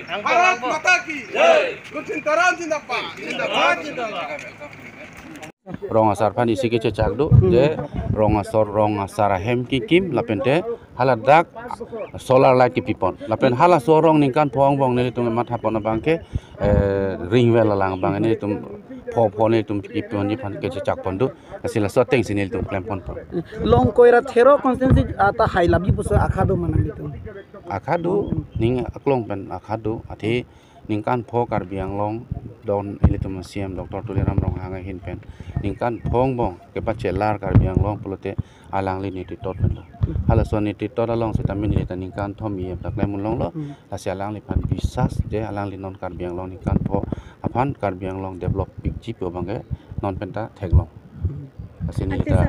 भारत माता की Nusantara जिंदाबाद जिंदाबाद जिंदाबाद Ronga sarpan isi ke cecak du je ronga sarahem ki kim lapente haladak solar light ki pipon lapen hala sorong ningkan pong bong ne tung mat hapon bangke ring wel lang bang ne tum pho ne tum pipon ni pan ke cecak pondu asila so teng sinil tum klem pon long koira thero consensus ata high labi pusa akhado manang itu akhadu ning aklong pen akhadu ati ningkan pho kar biang long don ilitum siam doktor tuliram rong hanga hin pen ningkan phong bong ke pacelar kar biang long pulote alang li ni titot pen hala so ni titot along vitamin ni tan ningkan thom yem tak le mun long lo la sia alang li pan bisas je alang li non kar biang long ningkan pho apan kar biang long develop big chip bangge non penta thek long asini ta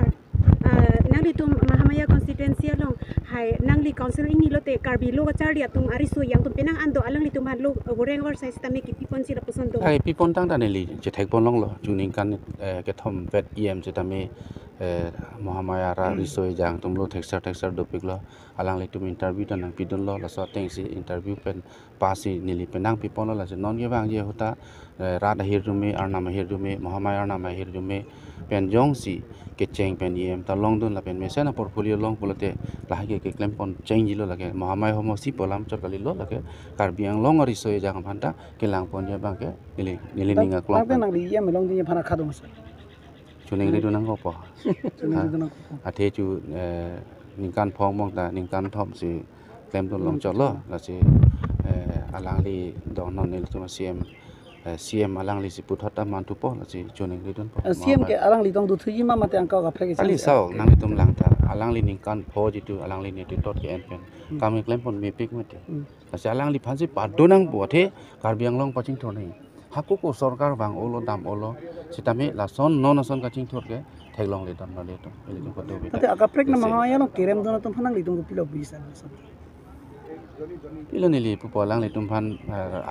nang di tum mahamaya constituency long hai nang di council ini lote karbi lo ka chardia tum arisu yang tum penang ando alang li tum han lo goreng or sai stame ki pipon si raposon do ai pipon tang ta ne li je thek pon long lo juning kan ke thom vet em je tame mahamaya ra risoi jang tum lo texture do piklo alang li tum interview tan nang pidon lo la so teng si interview pen pasi nili penang pipon lo la je non ye bang je hota ra da hir rume arna ma hir rume mahamaya arna ma hir rume pen jong si ke cheng pen yem ta long dun la pen mesen portfolio long pulote la ke klem pon cheng jilo la ke mahamaya homo si polam chor kali lo la ke karbiang long ori soe jang phanta ke lang pon je bang ke nili ninga klong tapi nang di yem long di phana khado mas chuning ri dunang ko po athe chu ningkan phong mong ta ningkan thom si klem don long chor lo la si alang li don non nil tu CM alang li si puthata man tu po la si chuning ri dun po CM ke alang li dong du thuji ma mate angka ga phege ali sau nang li tum lang ta alang li ningkan pho jitu alang li ni tot ke en pen kami klem pon me pik mate asi alang li phansi padonang bo the karbiang long paching thor nei haku ko sarkar bang olo dam olo sitame la son non son ka ching thor ke thailong le don na le to ele ko do be ate aga prek na mahaya no kerem don tum phanang li dong du pilo bisa pilo ni li pu polang le tum phan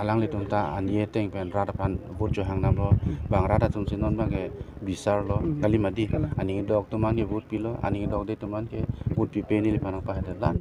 alang le tum ta anie teng pen rata phan bur jo hang nam lo bang rata tum sinon bang ke bisar lo kalimadi ani dok tum ani but pilo ani dok de tum an ke but pi pe ni le phanang pa lan